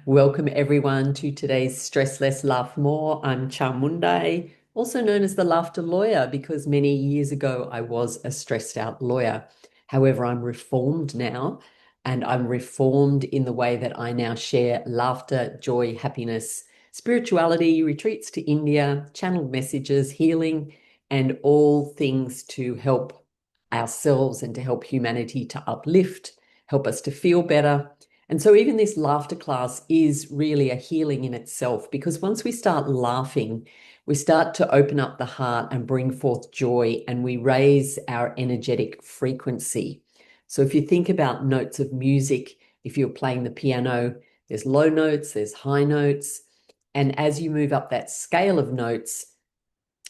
Welcome everyone to today's Stress Less, Laugh More. I'm Charmunday, also known as the Laughter Lawyer, because many years ago I was a stressed out lawyer. However, I'm reformed now, and I'm reformed in the way that I now share laughter, joy, happiness, spirituality, retreats to India, channeled messages, healing, and all things to help ourselves and to help humanity to uplift, help us to feel better. And so even this laughter class is really a healing in itself, because once we start laughing, we start to open up the heart and bring forth joy, and we raise our energetic frequency. So if you think about notes of music, if you're playing the piano, there's low notes, there's high notes. And as you move up that scale of notes,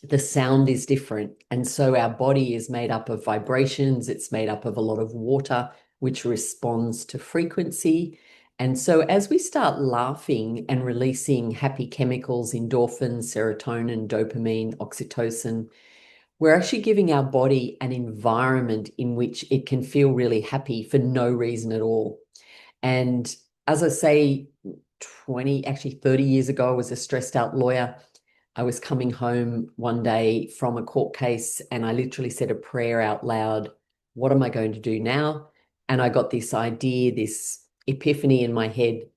the sound is different. And so our body is made up of vibrations. It's made up of a lot of water, which responds to frequency. And so as we start laughing and releasing happy chemicals, endorphins, serotonin, dopamine, oxytocin, we're actually giving our body an environment in which it can feel really happy for no reason at all. And as I say, 20, actually 30 years ago, I was a stressed out lawyer. I was coming home one day from a court case and I literally said a prayer out loud. What am I going to do now? And I got this idea, this epiphany in my head,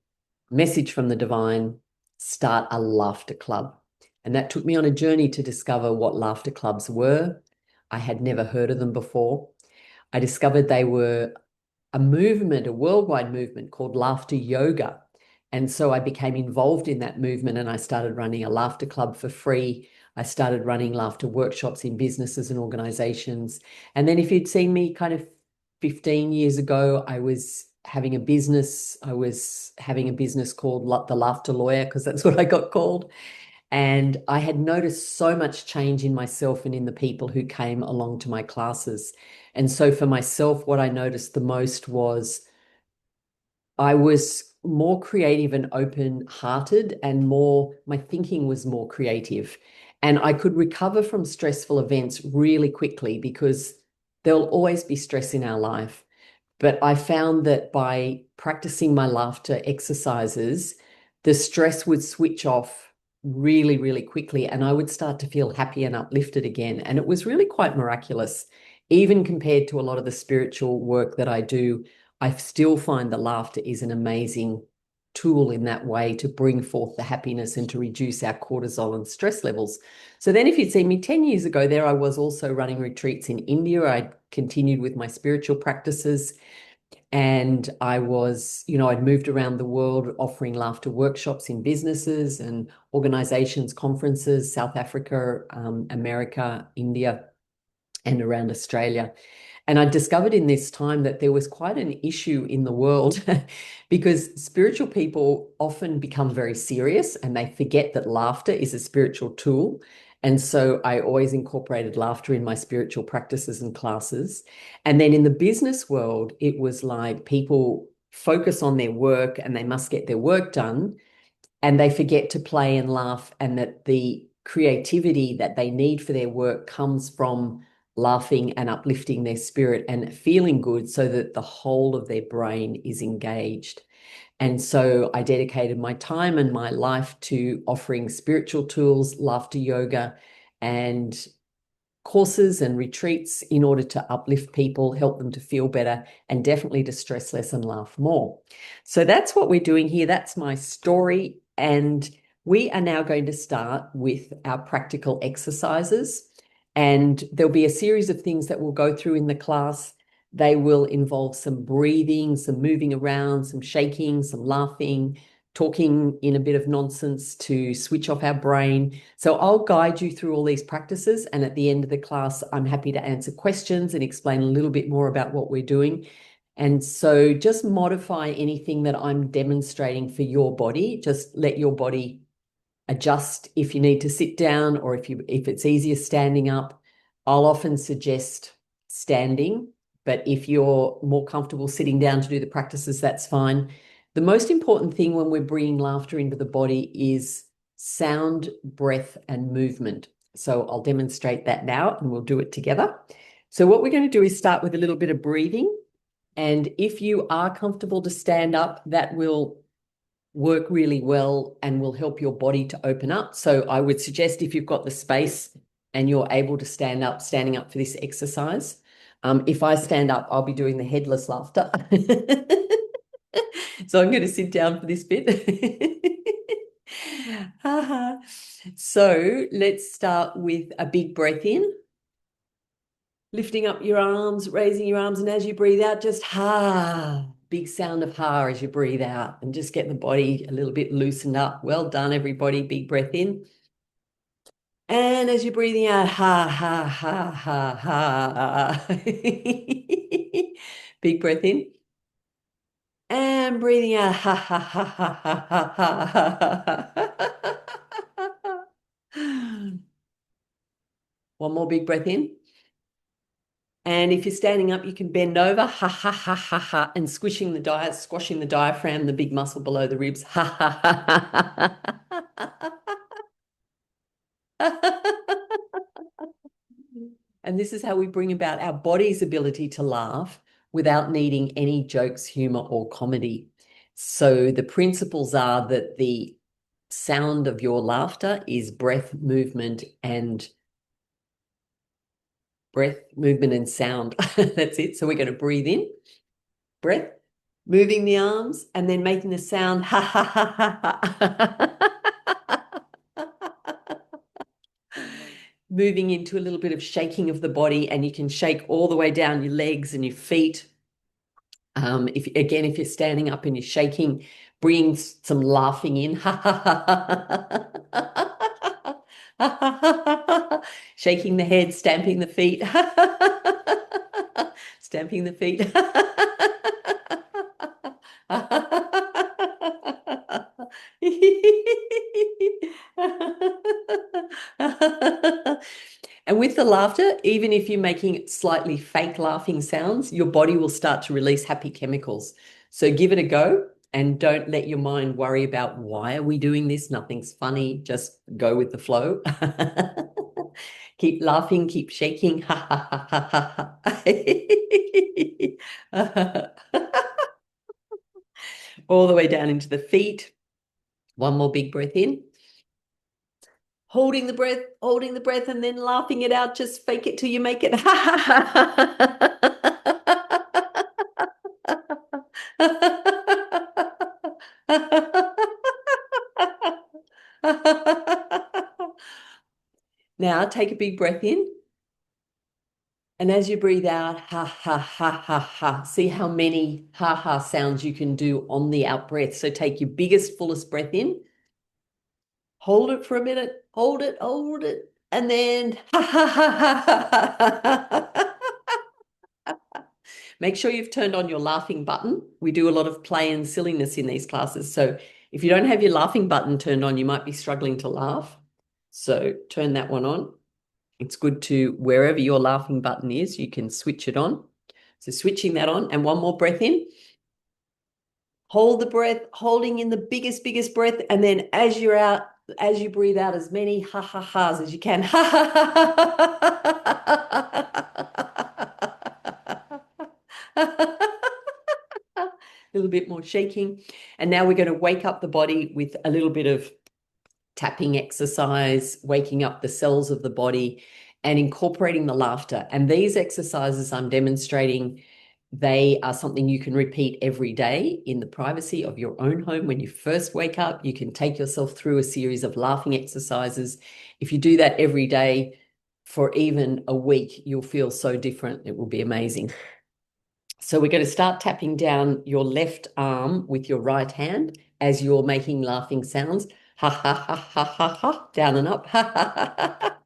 message from the divine, start a laughter club. And that took me on a journey to discover what laughter clubs were. I had never heard of them before. I discovered they were a movement, a worldwide movement called laughter yoga. And so I became involved in that movement and I started running a laughter club for free. I started running laughter workshops in businesses and organizations. And then if you'd seen me kind of 15 years ago, I was having a business. I was having a business called The Laughter Lawyer, because that's what I got called. And I had noticed so much change in myself and in the people who came along to my classes. And so for myself, what I noticed the most was I was more creative and open-hearted, and my thinking was more creative. And I could recover from stressful events really quickly, because there'll always be stress in our life. But I found that by practicing my laughter exercises, the stress would switch off really, really quickly, and I would start to feel happy and uplifted again. And it was really quite miraculous, even compared to a lot of the spiritual work that I do. I still find the laughter is an amazing tool in that way to bring forth the happiness and to reduce our cortisol and stress levels. So then if you'd seen me 10 years ago, there I was also running retreats in India. I continued with my spiritual practices. And I was, I'd moved around the world offering laughter workshops in businesses and organizations, conferences, South Africa, America, India, and around Australia. And I discovered in this time that there was quite an issue in the world because spiritual people often become very serious and they forget that laughter is a spiritual tool. And so I always incorporated laughter in my spiritual practices and classes. And then in the business world, it was like people focus on their work and they must get their work done, and they forget to play and laugh, and that the creativity that they need for their work comes from laughing and uplifting their spirit and feeling good, so that the whole of their brain is engaged. And so I dedicated my time and my life to offering spiritual tools, laughter yoga, and courses and retreats in order to uplift people, help them to feel better, and definitely to stress less and laugh more. So that's what we're doing here. That's my story. And we are now going to start with our practical exercises. And there'll be a series of things that we'll go through in the class. They will involve some breathing, some moving around, some shaking, some laughing, talking in a bit of nonsense to switch off our brain. So I'll guide you through all these practices. And at the end of the class, I'm happy to answer questions and explain a little bit more about what we're doing. And so just modify anything that I'm demonstrating for your body. Just let your body adjust if you need to sit down, or if it's easier standing up. I'll often suggest standing, but if you're more comfortable sitting down to do the practices, that's fine. The most important thing when we're bringing laughter into the body is sound, breath, and movement. So I'll demonstrate that now and we'll do it together. So what we're going to do is start with a little bit of breathing. And if you are comfortable to stand up, that will work really well and will help your body to open up. So I would suggest if you've got the space and you're able to standing up for this exercise. If I stand up, I'll be doing the headless laughter. So I'm going to sit down for this bit. So let's start with a big breath in, lifting up your arms, raising your arms, and as you breathe out, just ha. Big sound of ha as you breathe out, and just get the body a little bit loosened up. Well done, everybody. Big breath in. And as you're breathing out, ha, ha, ha, ha, ha. Big breath in. And breathing out, ha, ha, ha, ha, ha, ha, ha, ha. One more big breath in. And if you're standing up, you can bend over, ha, ha, ha, ha, ha, and squashing the diaphragm, the big muscle below the ribs, ha, ha, ha, ha, ha, ha. And this is how we bring about our body's ability to laugh without needing any jokes, humor, or comedy. So the principles are that the sound of your laughter is breath, movement, and sound. That's it. So we're going to breathe in, breath, moving the arms, and then making the sound ha ha ha ha ha. Moving into a little bit of shaking of the body, and you can shake all the way down your legs and your feet. If you're standing up and you're shaking, bring some laughing in. Shaking the head, stamping the feet. Stamping the feet. And with the laughter, even if you're making slightly fake laughing sounds, your body will start to release happy chemicals. So give it a go and don't let your mind worry about why are we doing this? Nothing's funny. Just go with the flow. Keep laughing, keep shaking. All the way down into the feet. One more big breath in. Holding the breath, and then laughing it out. Just fake it till you make it. Now take a big breath in. And as you breathe out, ha, ha, ha, ha, ha. See how many ha, ha sounds you can do on the out breath. So take your biggest, fullest breath in. Hold it for a minute. Hold it. And then ha, ha, ha, ha, ha, ha. Make sure you've turned on your laughing button. We do a lot of play and silliness in these classes. So if you don't have your laughing button turned on, you might be struggling to laugh. So turn that one on. It's good to, wherever your laughing button is, you can switch it on. So switching that on, and one more breath in. Hold the breath, holding in the biggest breath. And then as you're out, as you breathe out, as many ha ha ha's as you can. Ha ha ha ha. A little bit more shaking. And now we're going to wake up the body with a little bit of tapping exercise, waking up the cells of the body and incorporating the laughter. And these exercises I'm demonstrating, they are something you can repeat every day in the privacy of your own home. When you first wake up, you can take yourself through a series of laughing exercises. If you do that every day for even a week, you'll feel so different. It will be amazing. So we're going to start tapping down your left arm with your right hand as you're making laughing sounds. Ha ha ha ha ha ha, down and up. Ha ha ha ha ha.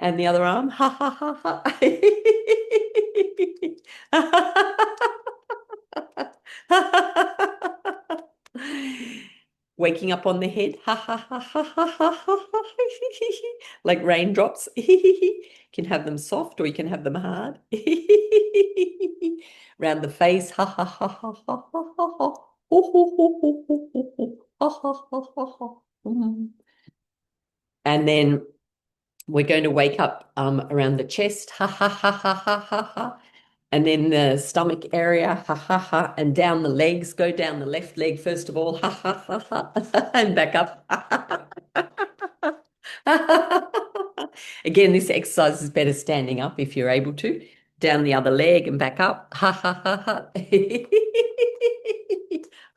And the other arm. Ha ha ha ha. Waking up on the head. Ha ha ha ha ha ha ha. Like raindrops. You can have them soft or you can have them hard. Round the face. Ha ha ha ha ha ha ha. Ha ha ha ha ha. And then We're going to wake up around the chest, ha ha ha ha ha ha ha, and then the stomach area, ha ha ha, and down the legs. Go down the left leg first of all, ha ha ha ha, and back up. Again, this exercise is better standing up if you're able to. Down the other leg and back up. Ha ha ha ha.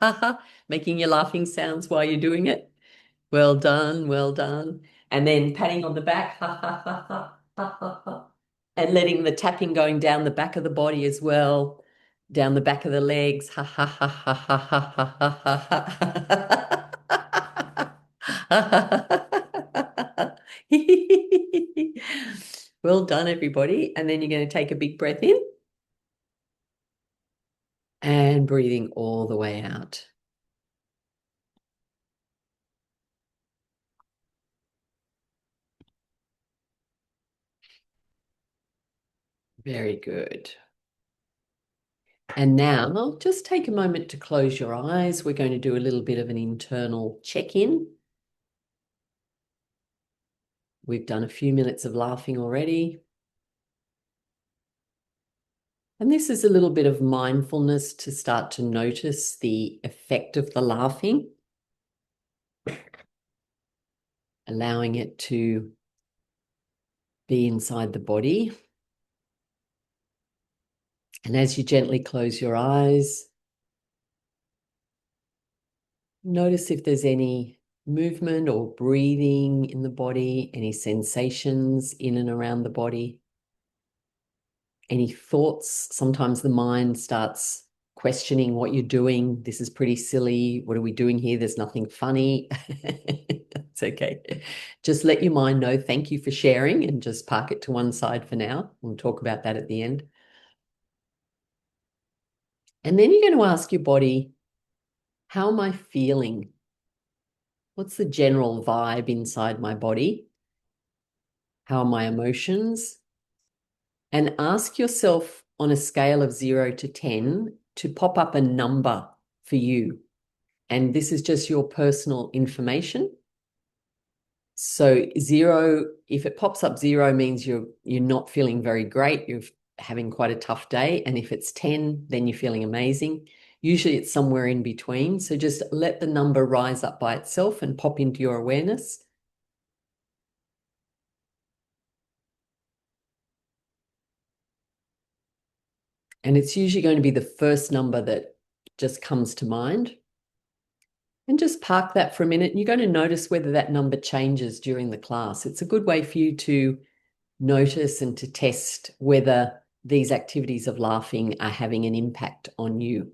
Ha ha. Making your laughing sounds while you're doing it. Well done, well done. And then patting on the back, ha ha ha ha ha ha ha. And letting the tapping going down the back of the body as well, down the back of the legs, ha ha ha ha ha ha ha ha ha. Well done, everybody. And then you're going to take a big breath in and breathing all the way out. Very good. And now just take a moment to close your eyes. We're going to do a little bit of an internal check-in. We've done a few minutes of laughing already. And this is a little bit of mindfulness to start to notice the effect of the laughing, allowing it to be inside the body. And as you gently close your eyes, notice if there's any movement or breathing in the body, any sensations in and around the body, any thoughts. Sometimes the mind starts questioning what you're doing. This is pretty silly. What are we doing here? There's nothing funny. It's okay. Just let your mind know, thank you for sharing, and just park it to one side for now. We'll talk about that at the end. And then you're going to ask your body, how am I feeling? What's the general vibe inside my body? How are my emotions? And ask yourself on a scale of 0 to 10 to pop up a number for you. And this is just your personal information. So 0, if it pops up 0 means you're not feeling very great, you're having quite a tough day. And if it's 10, then you're feeling amazing. Usually it's somewhere in between. So just let the number rise up by itself and pop into your awareness. And it's usually going to be the first number that just comes to mind. And just park that for a minute. And you're going to notice whether that number changes during the class. It's a good way for you to notice and to test whether these activities of laughing are having an impact on you.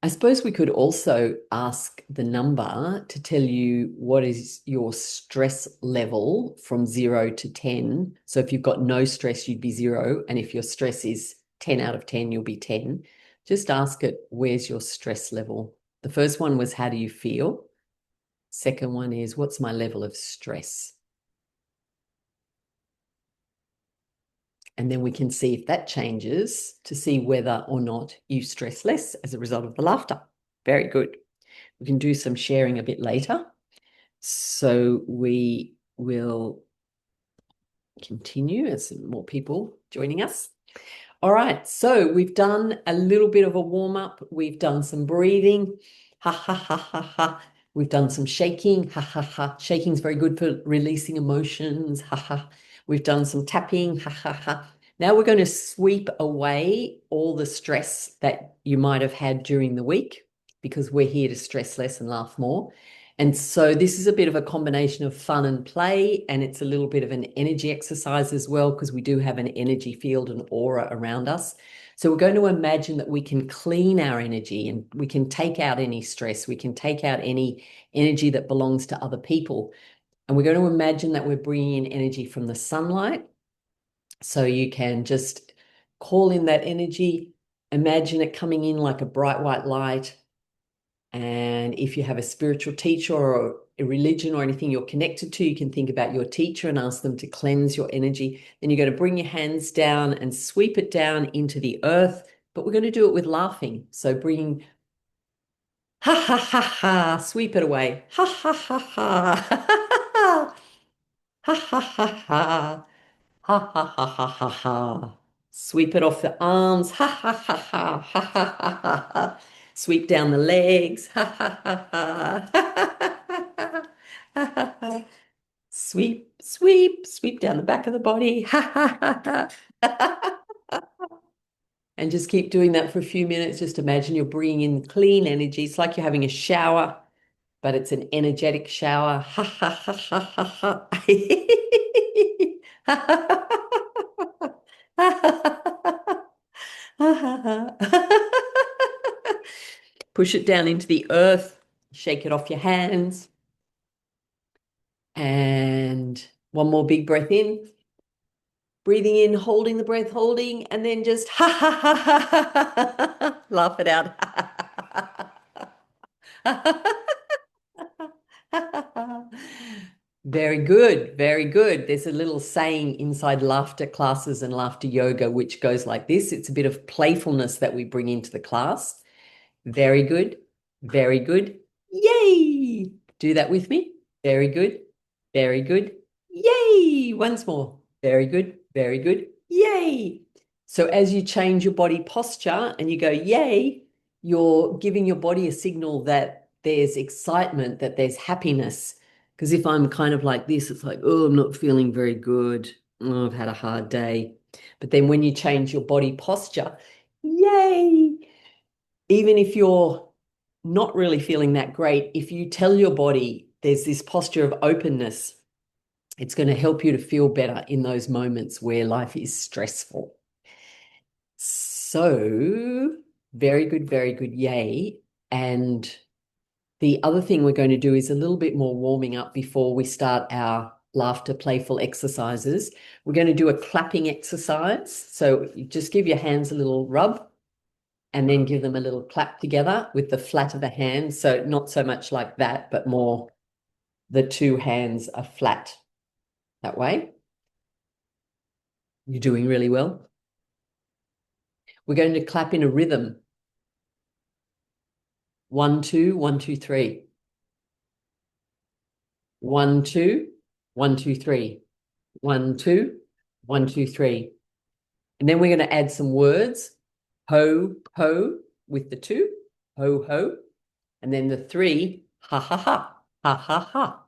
I suppose we could also ask the number to tell you what is your stress level from 0 to 10. So if you've got no stress, you'd be 0. And if your stress is 10 out of 10, you'll be 10. Just ask it, where's your stress level? The first one was, how do you feel? Second one is, what's my level of stress? And then we can see if that changes to see whether or not you stress less as a result of the laughter. Very good. We can do some sharing a bit later. So we will continue as more people joining us. All right, so we've done a little bit of a warm-up. We've done some breathing. Ha, ha, ha, ha, ha. We've done some shaking. Ha, ha, ha. Shaking is very good for releasing emotions. Ha, ha. We've done some tapping. Ha, ha, ha. Now we're going to sweep away all the stress that you might have had during the week, because we're here to stress less and laugh more. And so this is a bit of a combination of fun and play, and it's a little bit of an energy exercise as well, because we do have an energy field and aura around us. So we're going to imagine that we can clean our energy and we can take out any stress. We can take out any energy that belongs to other people. And we're going to imagine that we're bringing in energy from the sunlight. So you can just call in that energy, imagine it coming in like a bright white light. And if you have a spiritual teacher or a religion or anything you're connected to, you can think about your teacher and ask them to cleanse your energy. Then you're going to bring your hands down and sweep it down into the earth, but we're going to do it with laughing. So bringing, ha, ha, ha, ha, sweep it away. Ha, ha, ha, ha, ha, ha, Ha ha ha ha. Ha ha ha ha ha ha. Sweep it off the arms. Ha ha ha ha. Ha ha ha ha ha. Sweep down the legs. Ha ha ha ha. Ha ha ha ha. Ha ha ha. Sweep, sweep, sweep down the back of the body. Ha ha ha ha. And just keep doing that for a few minutes. Just imagine you're bringing in clean energy. It's like you're having a shower, but it's an energetic shower. Ha ha ha ha ha ha. Push it down into the earth, shake it off your hands, and one more big breath in. Breathing in, holding the breath, holding, and then just ha ha ha ha ha ha, laugh it out. Very good, very good. There's a little saying inside laughter classes and laughter yoga, which goes like this. It's a bit of playfulness that we bring into the class. Very good, very good. Yay! Do that with me. Very good, very good. Yay! Once more. Very good, very good. Yay! So as you change your body posture and you go, yay, you're giving your body a signal that there's excitement, that there's happiness. Because if I'm kind of like this, it's like, oh, I'm not feeling very good. Oh, I've had a hard day. But then when you change your body posture, yay! Even if you're not really feeling that great, if you tell your body there's this posture of openness, it's going to help you to feel better in those moments where life is stressful. So, very good, yay. And the other thing we're going to do is a little bit more warming up before we start our laughter playful exercises. We're going to do a clapping exercise. So you just give your hands a little rub and then give them a little clap together with the flat of the hand. So not so much like that, but more the two hands are flat that way. You're doing really well. We're going to clap in a rhythm. 1, 2, 1, 2, 3. 1, 2, 1, 2, 3. 1, 2, 1, 2, 3. And then we're going to add some words. Ho, ho, with the 2. Ho, ho. And then the 3, ha, ha, ha. Ha, ha, ha.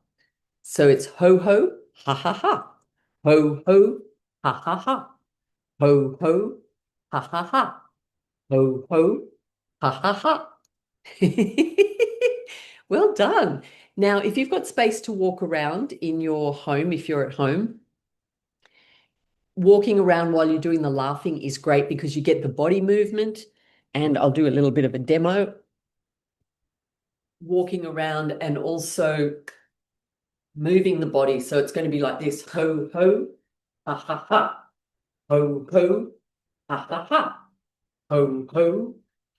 So it's ho, ho, ha, ha, ha. Ho, ho, ha, ha, ha. Ho, ho, ha, ha, ha. Ho, ho, ha, ha, ha. Well done. Now, if you've got space to walk around in your home, if you're at home, walking around while you're doing the laughing is great because you get the body movement. And I'll do a little bit of a demo. Walking around and also moving the body. So it's going to be like this. Ho, ho, ha, ha, ha. Ho, ho, ha, ha, ha. Ho, ho,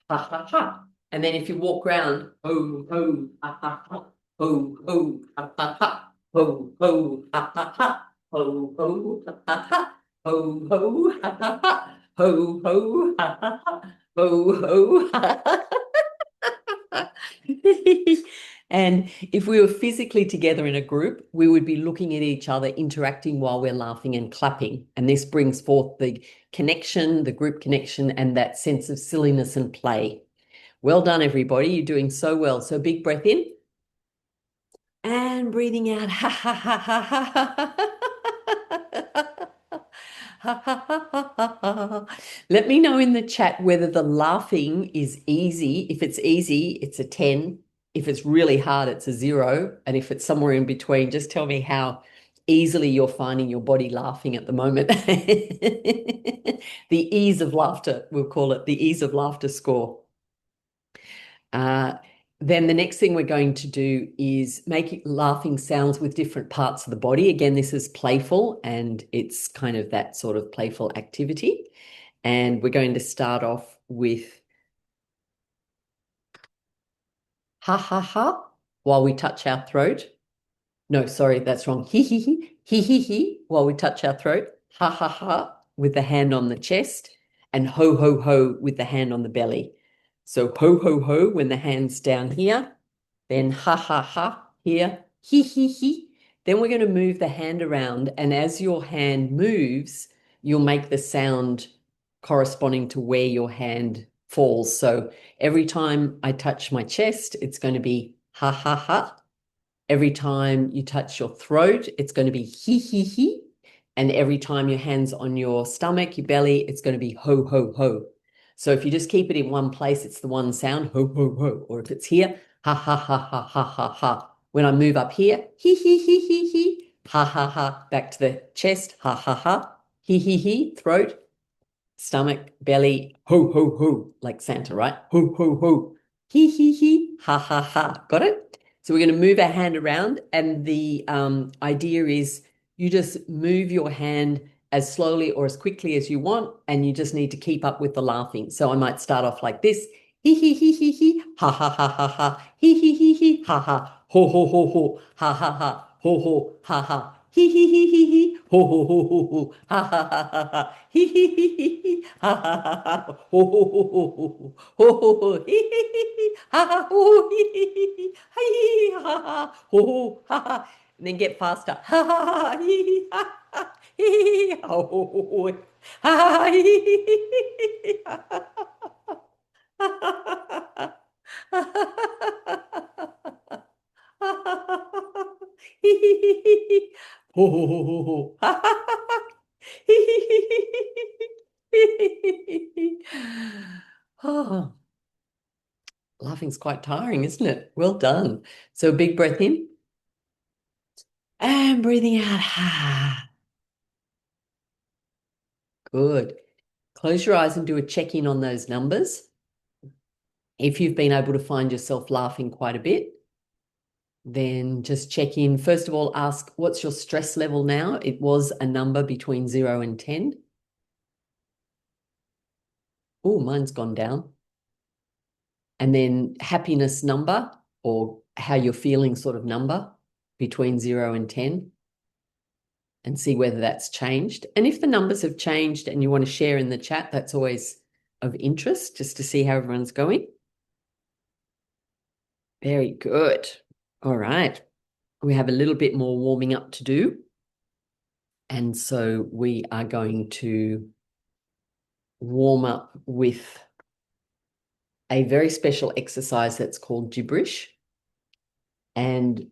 ha, ha, ha. And then if you walk around, ho, ho, ha, ha, ha. Ho, ho, ha, ha, ha. Ho, ho, ha, ha, ha. Ho, ho, ha, ha, ha. Ho, ho, ha, ha, ha. Ho, ho, ha, ha, ha. Ho, ho, ha, ha, ha. And if we were physically together in a group, we would be looking at each other, interacting while we're laughing and clapping. And this brings forth the connection, the group connection, and that sense of silliness and play. Well done, everybody. You're doing so well. So big breath in and breathing out. Ha ha ha ha ha ha. Let me know in the chat whether the laughing is easy. If it's easy, it's a 10. If it's really hard, it's a 0. And if it's somewhere in between, just tell me how easily you're finding your body laughing at the moment. The ease of laughter, we'll call it the ease of laughter score. Then the next thing we're going to do is make laughing sounds with different parts of the body. Again, this is playful and it's kind of that sort of playful activity. And we're going to start off with ha ha ha while we touch our throat. No, sorry, that's wrong. He while we touch our throat. Ha ha ha with the hand on the chest and ho ho ho with the hand on the belly. So ho ho ho when the hand's down here, then ha ha ha here, he, Then we're going to move the hand around, and as your hand moves, you'll make the sound corresponding to where your hand falls. So every time I touch my chest, it's going to be ha ha ha. Every time you touch your throat, it's going to be he he he. And every time your hand's on your stomach, your belly, it's going to be ho ho ho. So if you just keep it in one place, it's the one sound, ho ho ho. Or if it's here, ha ha ha ha ha ha ha. When I move up here, he, ha ha ha. Back to the chest, ha ha ha. He, throat, stomach, belly, ho, ho, ho, like Santa, right? Ho, ho, ho. He, ha, ha, ha. Got it? So we're going to move our hand around, and the idea is you just move your hand as slowly or as quickly as you want, and you just need to keep up with the laughing. So I might start off like this. He, ha, ha, ha, ha, ha. He, ha, ha. Ho, ho, ho, ho. Ha, ha, ha. Ho, ho, ha, ha. He, ho, ho, ho, ho, ho. Ha, ha, ha, ha, ha. He, ha, ha, ha, ha. Ho, ho, ho, ho, ho. Ho, ho, ho. Ha, ha, ho, hi, ha, ha. Ho, ho, ha, ha. And then get faster. Ha, ha, ha, ha, ha. Ho, ho, ho, ho. Ha, ha, ha. Ho, ho, ho, ho, ho. Oh, laughing's quite tiring, isn't it? Well done. So big breath in and breathing out. Good. Close your eyes and do a check-in on those numbers. If you've been able to find yourself laughing quite a bit, then just check in. First of all, ask, what's your stress level now? It was a number between 0 and 10. Oh, mine's gone down. And then happiness number, or how you're feeling sort of number between 0 and 10, and see whether that's changed. And if the numbers have changed and you want to share in the chat, that's always of interest, just to see how everyone's going. Very good. All right. We have a little bit more warming up to do. And so we are going to warm up with a very special exercise that's called gibberish. And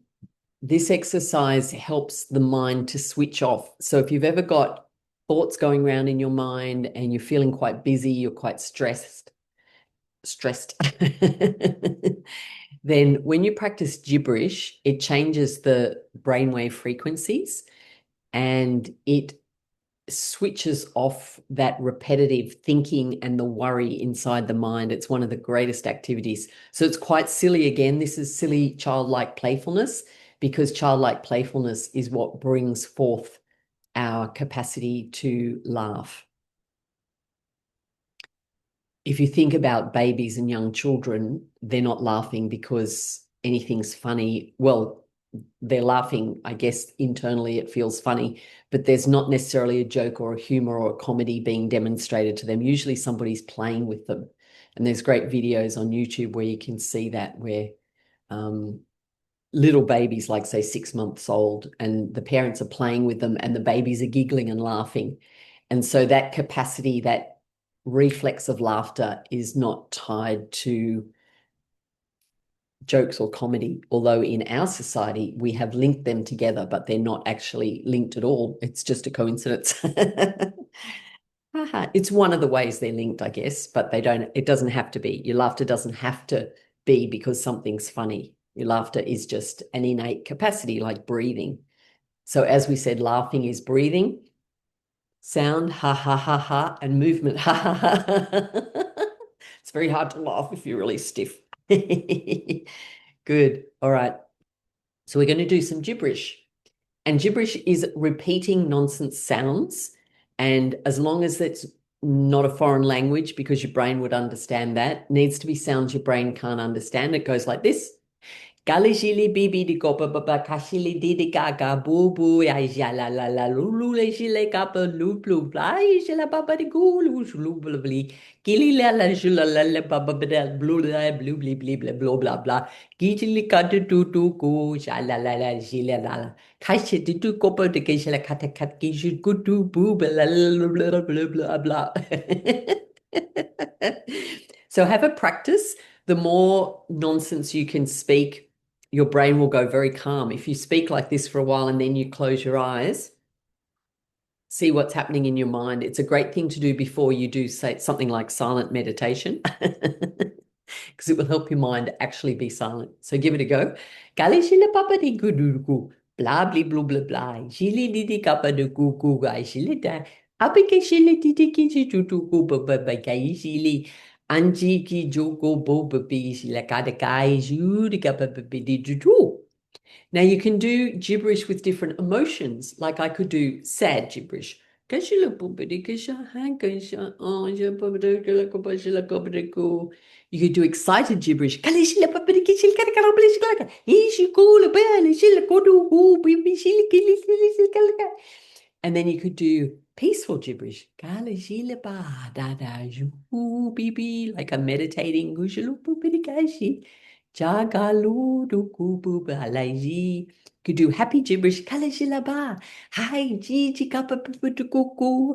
this exercise helps the mind to switch off. So if you've ever got thoughts going around in your mind and you're feeling quite busy, you're quite stressed, then when you practice gibberish, it changes the brainwave frequencies and it switches off that repetitive thinking and the worry inside the mind. It's one of the greatest activities. So it's quite silly again. This is silly childlike playfulness, because childlike playfulness is what brings forth our capacity to laugh. If you think about babies and young children, they're not laughing because anything's funny. Well, they're laughing, I guess internally it feels funny, but there's not necessarily a joke or a humor or a comedy being demonstrated to them. Usually somebody's playing with them. And there's great videos on YouTube where you can see that, where little babies, like say 6 months old, and the parents are playing with them and the babies are giggling and laughing. And so that capacity, that reflex of laughter is not tied to jokes or comedy, although in our society we have linked them together, but they're not actually linked at all. It's just a coincidence. It's one of the ways they're linked, I guess, but it doesn't have to be. Your laughter doesn't have to be because something's funny. Your laughter is just an innate capacity, like breathing. So as we said, laughing is breathing, sound, ha, ha, ha, ha, and movement, ha, ha, ha. It's very hard to laugh if you're really stiff. Good. All right. So we're going to do some gibberish. And gibberish is repeating nonsense sounds. And as long as it's not a foreign language, because your brain would understand that, needs to be sounds your brain can't understand. It goes like this. Galishili bibi di gopa baba kashili didi gaga boo boo ya jala la la lulu le shile kapa lu blu bla shila baba di gulu shulu blu bli gili la la shula la la baba bada blu la blu bli bli bla bla bla bla gili kata tu tu ku shala la la shila la la kashi di tu gopa de kishila kata kat kishi kutu boo bla bla bla bla bla bla. So have a practice. The more nonsense you can speak, your brain will go very calm. If you speak like this for a while and then you close your eyes, see what's happening in your mind. It's a great thing to do before you do say something like silent meditation, because it will help your mind actually be silent. So give it a go. Kali shila papa di gudugu, blah blah blah blah blah. Shili didi kapa de kuku gai shili da. Apike shili didi kichi tutu ku baba bagai shili. Anji ki joko bo babi shila kada kai shudi kapa babi di tutu. Now you can do gibberish with different emotions. Like I could do sad gibberish. You could do excited gibberish. And then you could do peaceful gibberish. Like I'm meditating. Could do happy gibberish. Hi, Gigi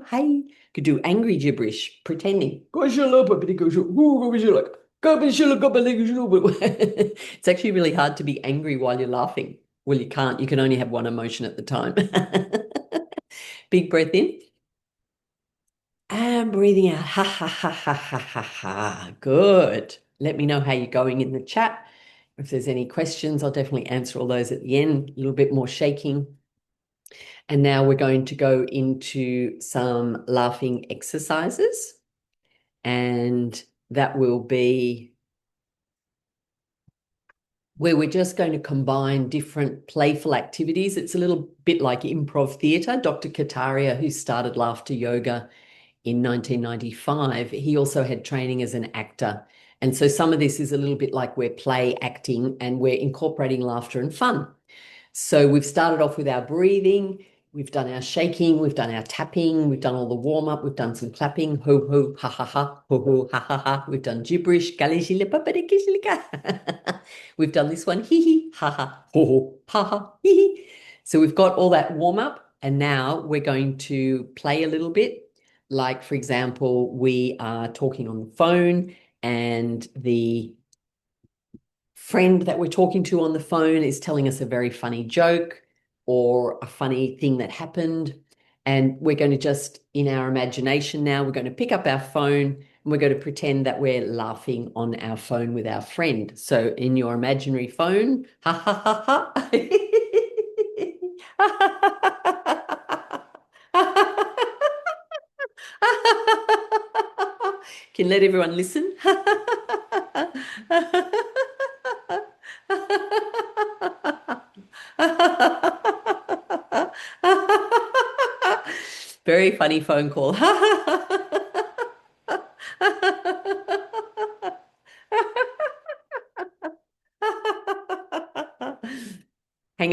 Hi. Could do angry gibberish, pretending. It's actually really hard to be angry while you're laughing. Well, you can't. You can only have one emotion at the time. Big breath in. And breathing out. Ha, ha, ha, ha, ha, ha, ha. Good. Let me know how you're going in the chat. If there's any questions, I'll definitely answer all those at the end. A little bit more shaking. And now we're going to go into some laughing exercises. And that will be where we're just going to combine different playful activities. It's a little bit like improv theatre. Dr. Kataria, who started laughter yoga in 1995, he also had training as an actor. And so some of this is a little bit like we're play acting and we're incorporating laughter and fun. So we've started off with our breathing, we've done our shaking, we've done our tapping, we've done all the warm up, we've done some clapping, ho ho, ha ha ha, ho ho, ha ha ha. We've done gibberish, we've done this one, hee hee, ha ha, ho ho, ha ha, hee hee. So we've got all that warm up, and now we're going to play a little bit. Like, for example, we are talking on the phone and the friend that we're talking to on the phone is telling us a very funny joke or a funny thing that happened. And we're going to just, in our imagination now, we're going to pick up our phone and we're going to pretend that we're laughing on our phone with our friend. So in your imaginary phone, ha ha ha ha. Can let everyone listen. Very funny phone call. Hang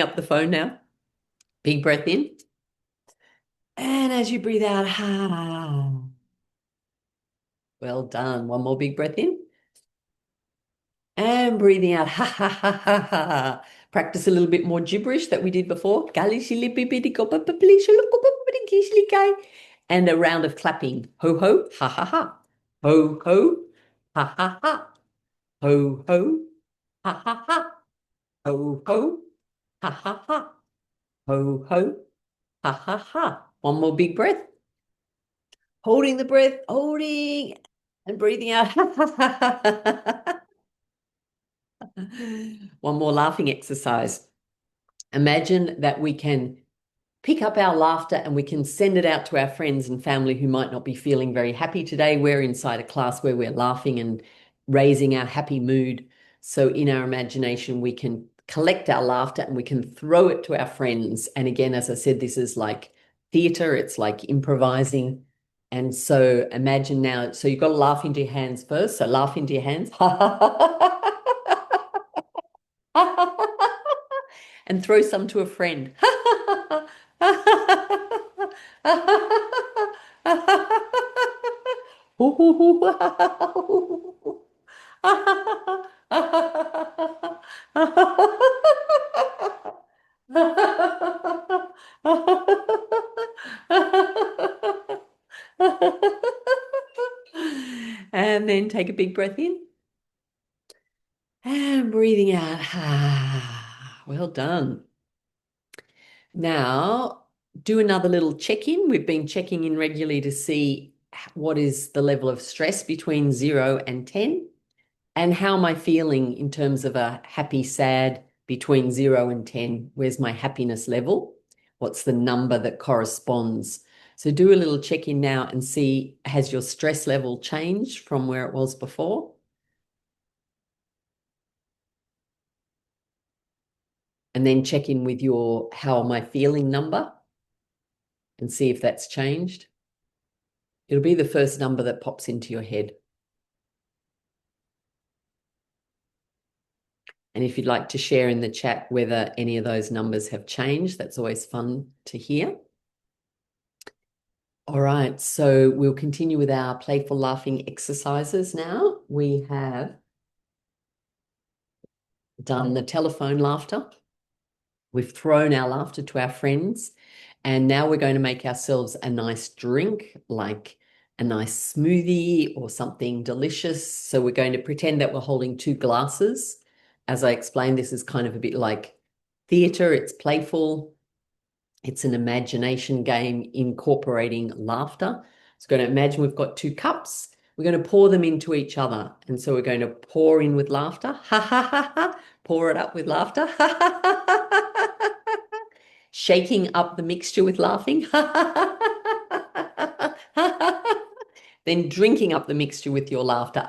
up the phone now. Big breath in. And as you breathe out, ha. Well done. One more big breath in. And breathing out, ha ha ha ha ha. Practice a little bit more gibberish that we did before. And a round of clapping. Ho ho, ha ha ha. Ho ho, ha ha ha. Ho ho, ha ha ha. Ho ho, ha ha ha. Ho ho, ha ha ha. One more big breath. Holding the breath, holding and breathing out. One more laughing exercise. Imagine that we can pick up our laughter and we can send it out to our friends and family who might not be feeling very happy today. We're inside a class where we're laughing and raising our happy mood. So in our imagination, we can collect our laughter and we can throw it to our friends. And again, as I said, this is like theatre, it's like improvising. And so imagine now, so you've got to laugh into your hands first. So laugh into your hands. and throw some to a friend. And then take a big breath in and breathing out. Well done. Now, do another little check-in. We've been checking in regularly to see what is the level of stress between 0 and 10, and how am I feeling in terms of a happy, sad between 0 and 10. Where's my happiness level? What's the number that corresponds? So do a little check-in now and see, has your stress level changed from where it was before? And then check in with your how am I feeling number and see if that's changed. It'll be the first number that pops into your head. And if you'd like to share in the chat whether any of those numbers have changed, that's always fun to hear. All right, so we'll continue with our playful laughing exercises now. We have done the telephone laughter. We've thrown our laughter to our friends. And now we're going to make ourselves a nice drink, like a nice smoothie or something delicious. So we're going to pretend that we're holding two glasses. As I explained, this is kind of a bit like theatre. It's playful. It's an imagination game incorporating laughter. So we're going to imagine we've got two cups. We're going to pour them into each other. And so we're going to pour in with laughter. Ha ha ha ha. Pour it up with laughter. Ha ha ha ha ha. Shaking up the mixture with laughing. Then drinking up the mixture with your laughter.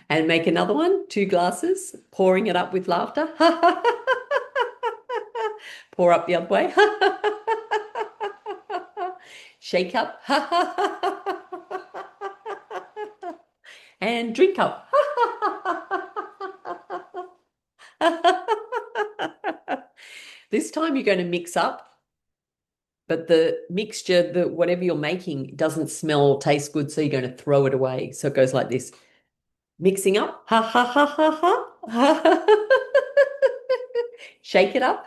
And make another one, two glasses, pouring it up with laughter. Pour up the other way. Shake up. And drink up. This time you're going to mix up, but the mixture, whatever you're making, doesn't smell or taste good, so you're going to throw it away. So it goes like this. Mixing up. Ha ha ha ha ha. Shake it up.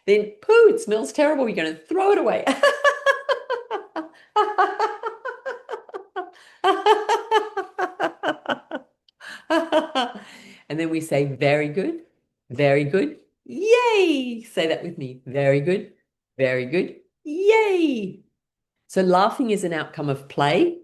Then poo, it smells terrible. You're going to throw it away. And then we say, very good, very good, yay. Say that with me. Very good, yay. So laughing is an outcome of play.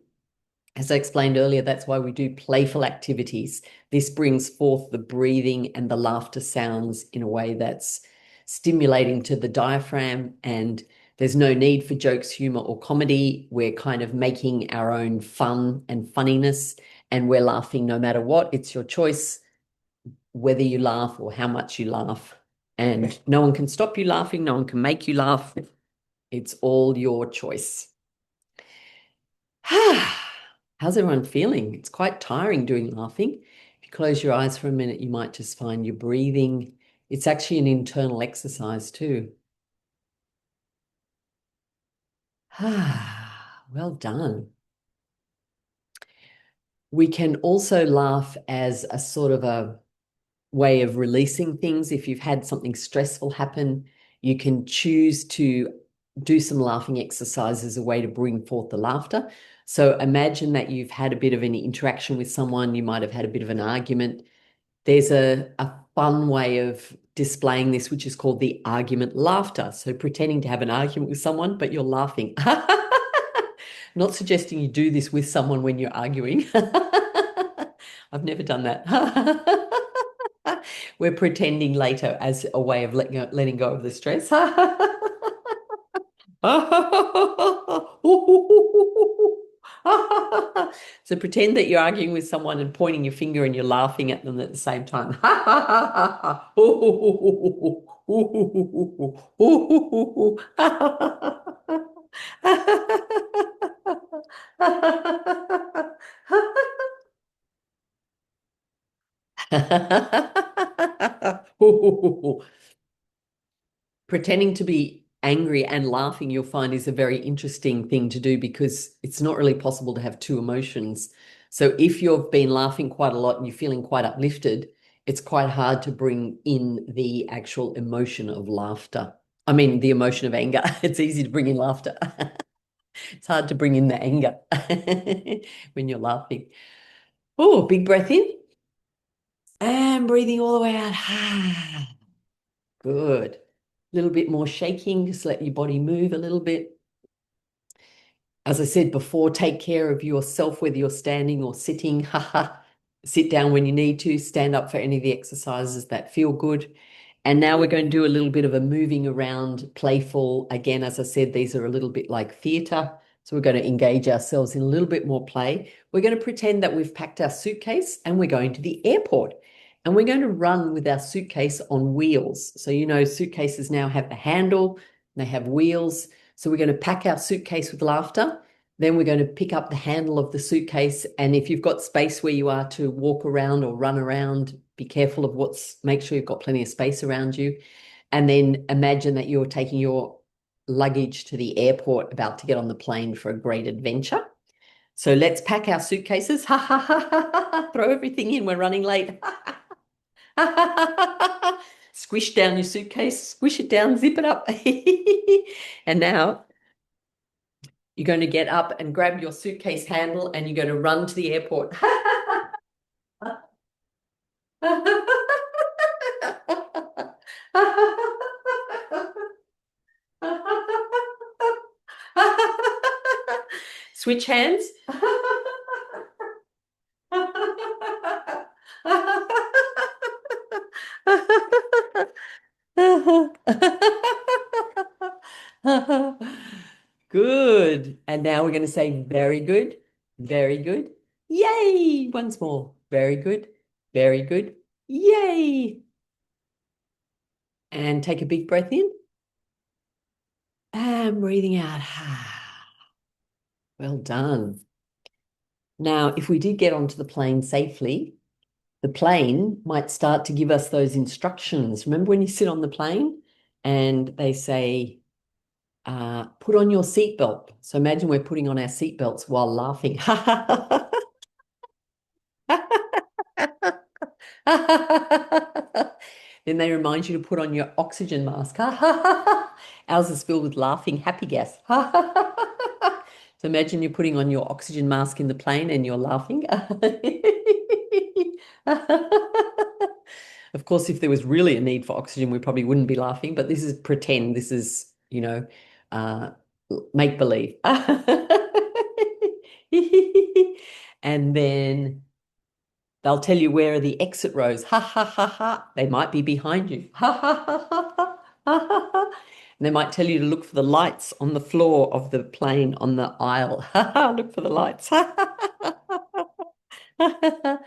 As I explained earlier, that's why we do playful activities. This brings forth the breathing and the laughter sounds in a way that's stimulating to the diaphragm, and there's no need for jokes, humor, or comedy. We're kind of making our own fun and funniness, and we're laughing no matter what. It's your choice whether you laugh or how much you laugh. And no one can stop you laughing. No one can make you laugh. It's all your choice. How's everyone feeling? It's quite tiring doing laughing. If you close your eyes for a minute, you might just find your breathing. It's actually an internal exercise too. Well done. We can also laugh as a sort of a way of releasing things. If you've had something stressful happen, you can choose to do some laughing exercise as a way to bring forth the laughter. So imagine that you've had a bit of an interaction with someone, you might have had a bit of an argument. There's a fun way of displaying this, which is called the argument laughter. So pretending to have an argument with someone, but you're laughing. Not suggesting you do this with someone when you're arguing. I've never done that. We're pretending later as a way of letting go of the stress. So pretend that you're arguing with someone and pointing your finger and you're laughing at them at the same time. Pretending to be angry and laughing, you'll find is a very interesting thing to do because it's not really possible to have two emotions. So if you've been laughing quite a lot and you're feeling quite uplifted, it's quite hard to bring in the actual emotion of laughter. I mean, the emotion of anger. It's easy to bring in laughter. It's hard to bring in the anger when you're laughing. Oh, big breath in and breathing all the way out. Good. A little bit more shaking, just let your body move a little bit. As I said before, take care of yourself, whether you're standing or sitting. Sit down when you need to, stand up for any of the exercises that feel good. And now we're going to do a little bit of a moving around, playful. Again, as I said, these are a little bit like theatre. So we're going to engage ourselves in a little bit more play. We're going to pretend that we've packed our suitcase and we're going to the airport. And we're going to run with our suitcase on wheels. So, suitcases now have the handle, they have wheels. So we're going to pack our suitcase with laughter. Then we're going to pick up the handle of the suitcase. And if you've got space where you are to walk around or run around, be careful of make sure you've got plenty of space around you. And then imagine that you're taking your luggage to the airport, about to get on the plane for a great adventure. So let's pack our suitcases. Ha ha ha ha ha. Throw everything in. We're running late. Squish down your suitcase, squish it down, zip it up. And now you're going to get up and grab your suitcase handle and you're going to run to the airport. Switch hands. Good. And now we're going to say very good, very good. Yay. Once more. Very good, very good. Yay. And take a big breath in and breathing out. Well done. Now, if we did get onto the plane safely, the plane might start to give us those instructions. Remember when you sit on the plane and they say, put on your seatbelt. So imagine we're putting on our seatbelts while laughing. Then they remind you to put on your oxygen mask. Ours is filled with laughing, happy gas. So imagine you're putting on your oxygen mask in the plane and you're laughing. Of course, if there was really a need for oxygen, we probably wouldn't be laughing, but this is pretend. This is, uh, make believe. And then they'll tell you where are the exit rows. Ha ha ha ha. They might be behind you. Ha ha ha ha ha. Ha ha ha. And they might tell you to look for the lights on the floor of the plane on the aisle. Ha ha, look for the lights. Ha ha ha ha.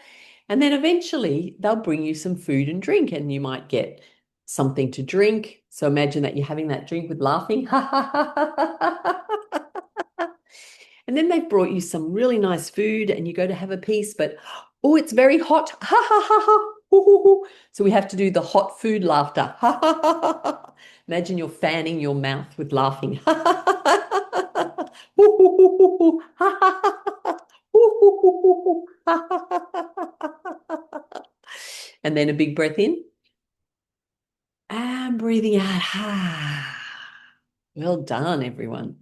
And then eventually they'll bring you some food and drink, and you might get something to drink. So imagine that you're having that drink with laughing. Ha ha ha ha ha ha. And then they've brought you some really nice food and you go to have a piece, but oh, it's very hot. Ha ha ha ha. Hoo, hoo, hoo. So we have to do the hot food laughter. Ha ha ha ha ha. Imagine you're fanning your mouth with laughing. Ha ha ha ha ha. Hoo, hoo, hoo, hoo, hoo. Ha ha ha ha. Hoo, hoo, hoo, hoo, hoo. Ha ha ha ha ha. And then a big breath in and breathing out. Ha. Well done, everyone.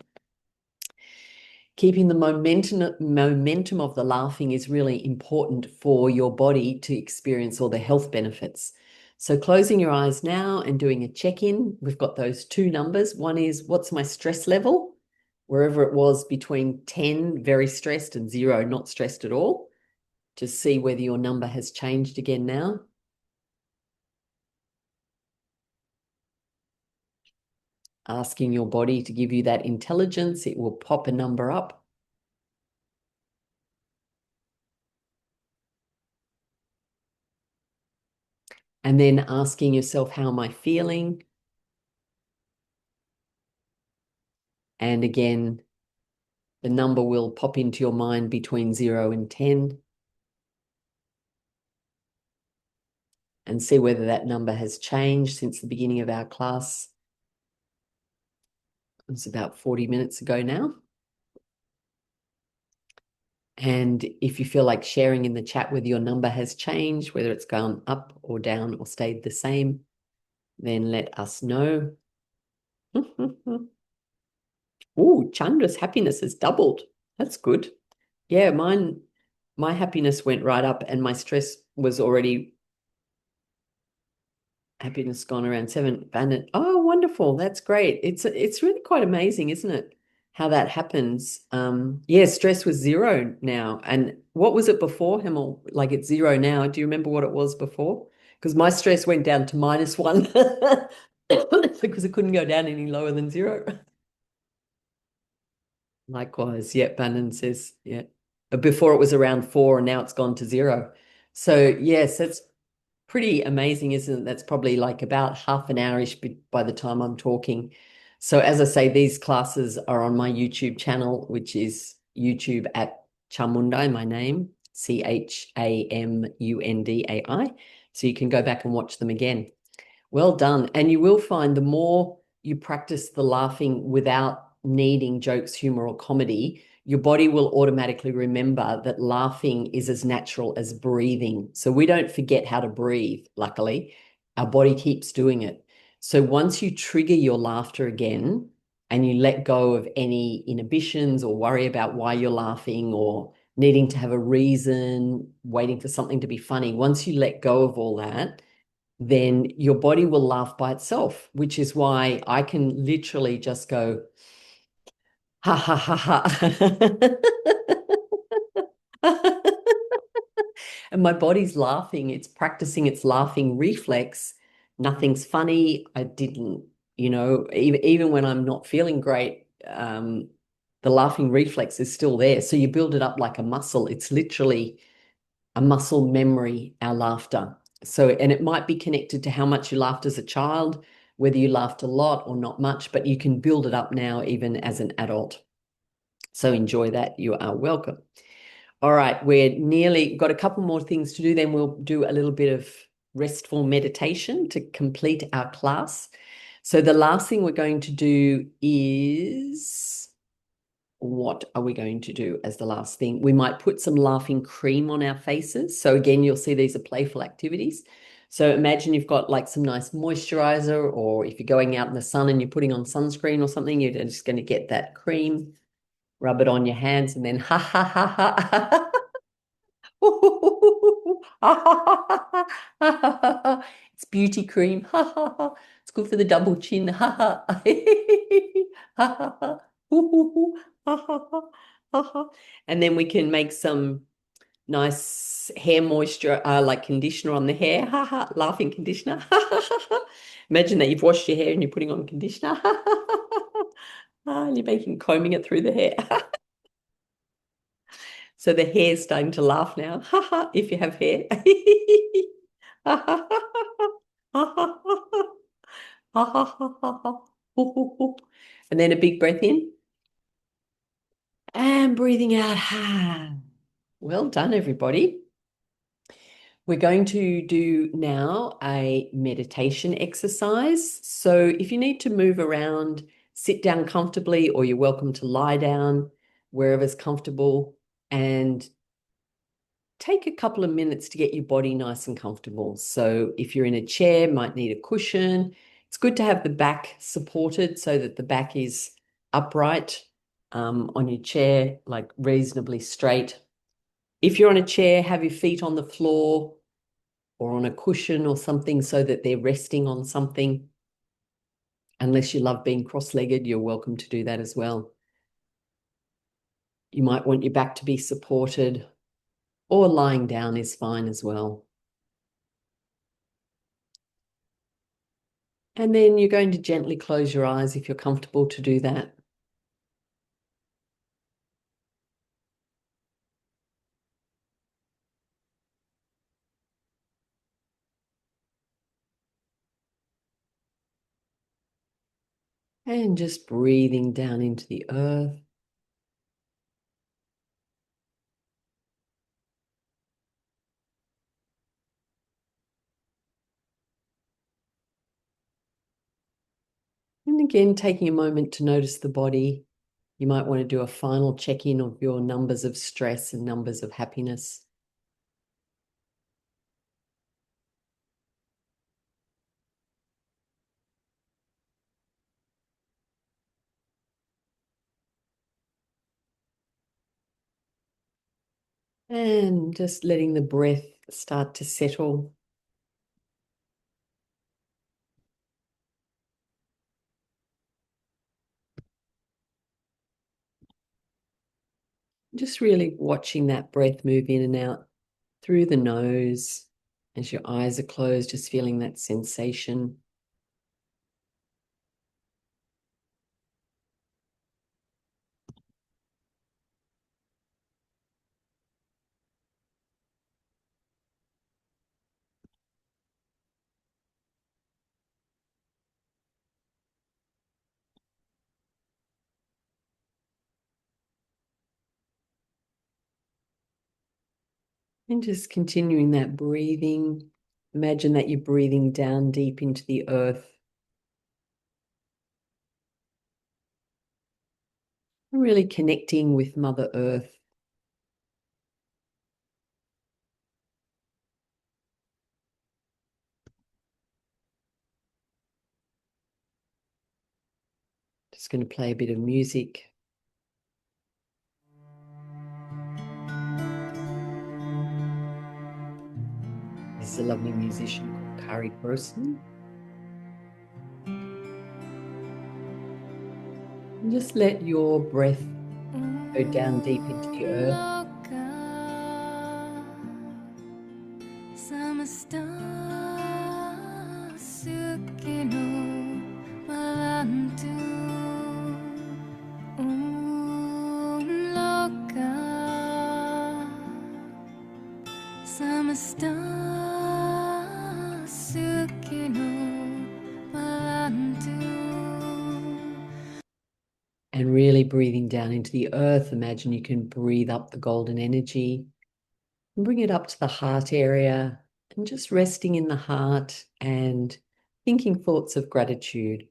Keeping the momentum of the laughing is really important for your body to experience all the health benefits. So closing your eyes now and doing a check-in. We've got those two numbers. One is, what's my stress level? Wherever it was between 10, very stressed, and 0, not stressed at all. To see whether your number has changed again now. Asking your body to give you that intelligence, it will pop a number up. And then asking yourself, how am I feeling? And again, the number will pop into your mind between 0 and 10. and see whether that number has changed since the beginning of our class. It's about 40 minutes ago now. And if you feel like sharing in the chat whether your number has changed, whether it's gone up or down or stayed the same, then let us know. Oh, Chandra's happiness has doubled. That's good. Yeah, my happiness went right up and my stress was already happiness gone around 7. Abandoned. Oh, wonderful. That's great. It's really quite amazing, isn't it? How that happens. Yeah, stress was 0 now. And what was it before, Himmel? Like it's 0 now. Do you remember what it was before? Because my stress went down to -1 because it couldn't go down any lower than 0. Likewise, yeah, Bannon says, yeah. Before it was around 4 and now it's gone to 0. So yes, that's pretty amazing, isn't it? That's probably like about half an hour-ish by the time I'm talking. So as I say, these classes are on my YouTube channel, which is YouTube at Chamundai, my name, Chamundai. So you can go back and watch them again. Well done. And you will find the more you practice the laughing without needing jokes, humor, or comedy, your body will automatically remember that laughing is as natural as breathing. So we don't forget how to breathe, luckily. Our body keeps doing it. So once you trigger your laughter again and you let go of any inhibitions or worry about why you're laughing or needing to have a reason, waiting for something to be funny, once you let go of all that, then your body will laugh by itself, which is why I can literally just go, ha ha ha ha. And my body's laughing. It's practicing its laughing reflex. Nothing's funny. I didn't, even when I'm not feeling great, the laughing reflex is still there. So you build it up like a muscle. It's literally a muscle memory, our laughter. So, and it might be connected to how much you laughed as a child, whether you laughed a lot or not much, but you can build it up now, even as an adult. So enjoy that. You are welcome. All right, we're nearly got a couple more things to do. Then we'll do a little bit of restful meditation to complete our class. So the last thing we're going to do is, what are we going to do as the last thing? We might put some laughing cream on our faces. So again, you'll see these are playful activities. So imagine you've got like some nice moisturizer, or if you're going out in the sun and you're putting on sunscreen or something, you're just going to get that cream, rub it on your hands, and then ha ha ha ha. It's beauty cream. It's good for the double chin. And then we can make some nice hair moisture, like conditioner on the hair. Laughing conditioner. Imagine that you've washed your hair and you're putting on conditioner. And you're making combing it through the hair. So the hair's starting to laugh now. If you have hair. And then a big breath in and breathing out. Well done, everybody. We're going to do now a meditation exercise. So if you need to move around, sit down comfortably, or you're welcome to lie down wherever's comfortable, and take a couple of minutes to get your body nice and comfortable. So if you're in a chair, might need a cushion. It's good to have the back supported so that the back is upright on your chair, like reasonably straight. If you're on a chair, have your feet on the floor or on a cushion or something so that they're resting on something. Unless you love being cross-legged, you're welcome to do that as well. You might want your back to be supported, or lying down is fine as well. And then you're going to gently close your eyes if you're comfortable to do that. And just breathing down into the earth. And again, taking a moment to notice the body. You might want to do a final check-in of your numbers of stress and numbers of happiness. And just letting the breath start to settle. Just really watching that breath move in and out through the nose. As your eyes are closed, just feeling that sensation. And just continuing that breathing. Imagine that you're breathing down deep into the earth. Really connecting with Mother Earth. Just going to play a bit of music. This is a lovely musician called Kari Person. And just let your breath go down deep into the earth. And really breathing down into the earth. Imagine you can breathe up the golden energy and bring it up to the heart area and just resting in the heart and thinking thoughts of gratitude.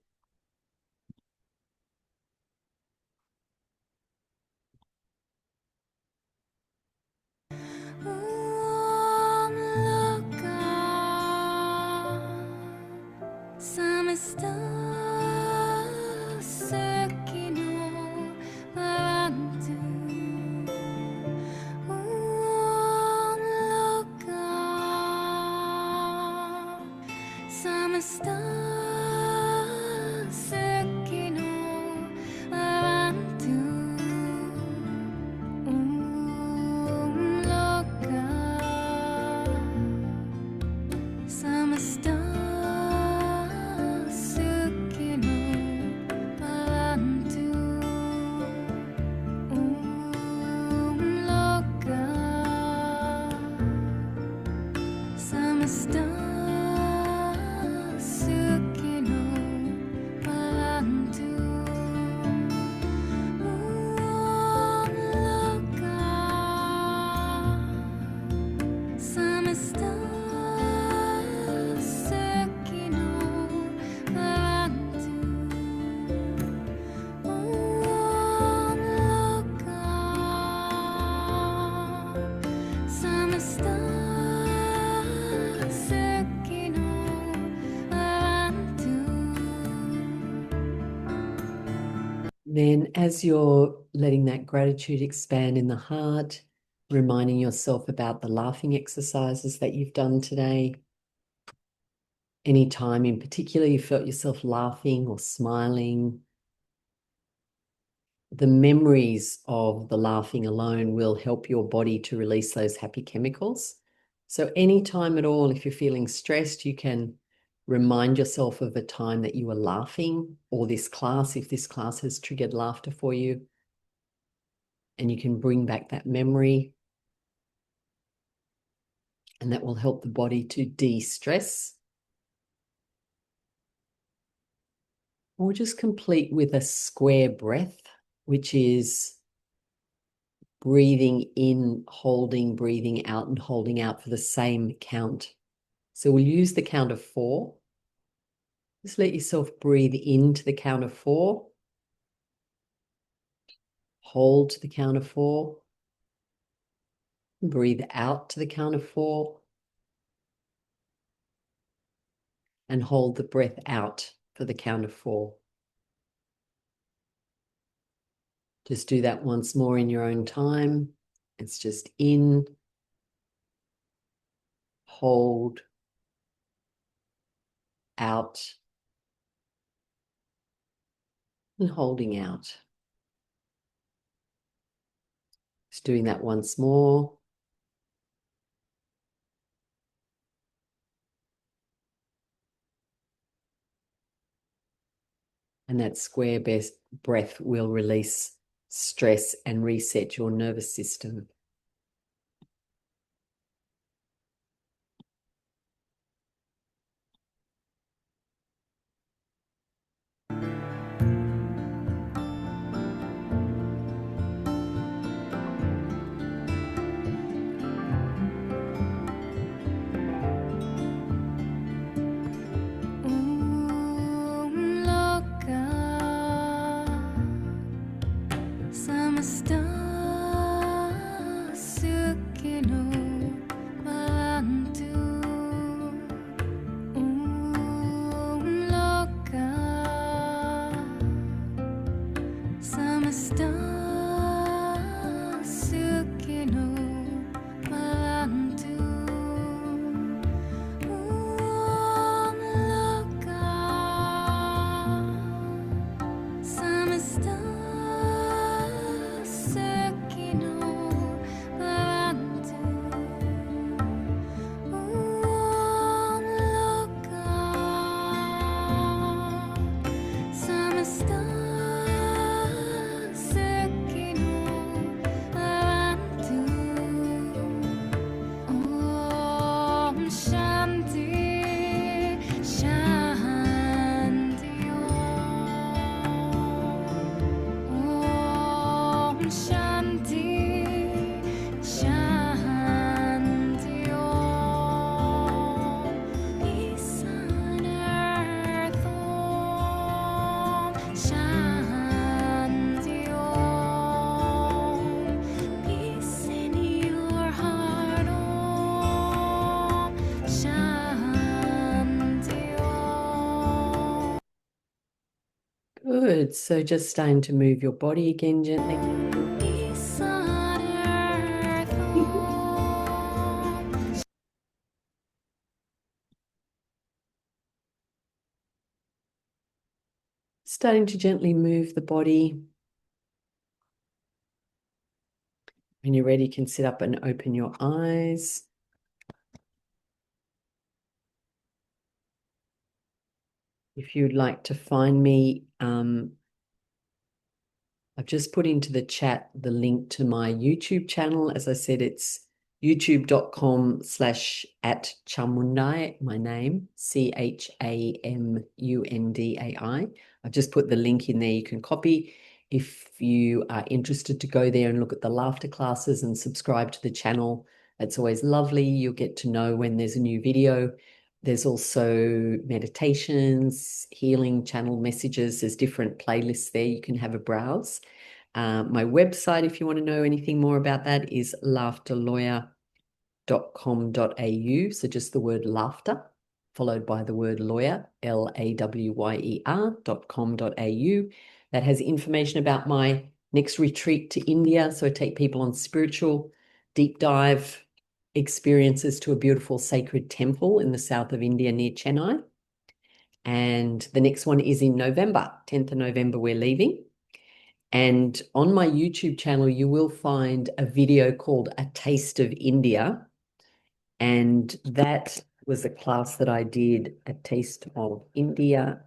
Then, as you're letting that gratitude expand in the heart, reminding yourself about the laughing exercises that you've done today. Any time in particular you felt yourself laughing or smiling, the memories of the laughing alone will help your body to release those happy chemicals. So anytime at all, if you're feeling stressed, you can remind yourself of a time that you were laughing, or this class, if this class has triggered laughter for you, and you can bring back that memory, and that will help the body to de-stress. Or just complete with a square breath, which is breathing in, holding, breathing out, and holding out for the same count. So we'll use the count of 4. Just let yourself breathe into the count of 4. Hold to the count of 4. Breathe out to the count of 4. And hold the breath out for the count of 4. Just do that once more in your own time. It's just in, hold, out, and holding out. Just doing that once more. And that square breath will release stress and reset your nervous system. Good. So just starting to move your body again gently. Starting to gently move the body. When you're ready, you can sit up and open your eyes. If you'd like to find me, I've just put into the chat the link to my YouTube channel. As I said, it's youtube.com/@chamundai, my name, CHAMUNDAI. I've just put the link in there you can copy. If you are interested to go there and look at the laughter classes and subscribe to the channel, it's always lovely. You'll get to know when there's a new video. There's also meditations, healing channel messages. There's different playlists there. You can have a browse. My website, if you want to know anything more about that, is laughterlawyer.com.au. So just the word laughter, followed by the word lawyer, LAWYER.com.au. That has information about my next retreat to India. So I take people on spiritual deep dive experiences to a beautiful sacred temple in the south of India near Chennai. And the next one is in November, 10th of November, we're leaving. And on my YouTube channel, you will find a video called A Taste of India. And that was a class that I did, A Taste of India,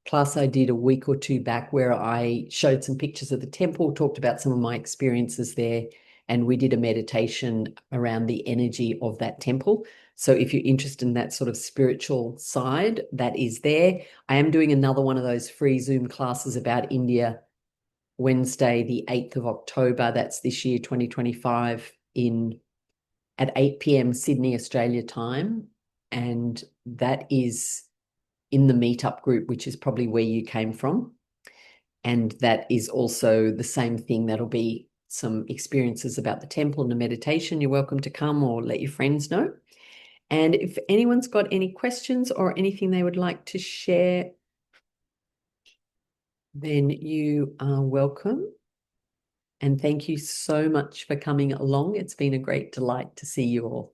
class I did a week or two back where I showed some pictures of the temple, talked about some of my experiences there, and we did a meditation around the energy of that temple. So if you're interested in that sort of spiritual side, that is there. I am doing another one of those free Zoom classes about India Wednesday, the 8th of October. That's this year, 2025, at 8 p.m. Sydney, Australia time. And that is in the Meetup group, which is probably where you came from. And that is also the same thing. That'll be some experiences about the temple and the meditation. You're welcome to come or let your friends know. And if anyone's got any questions or anything they would like to share, then you are welcome. And thank you so much for coming along. It's been a great delight to see you all.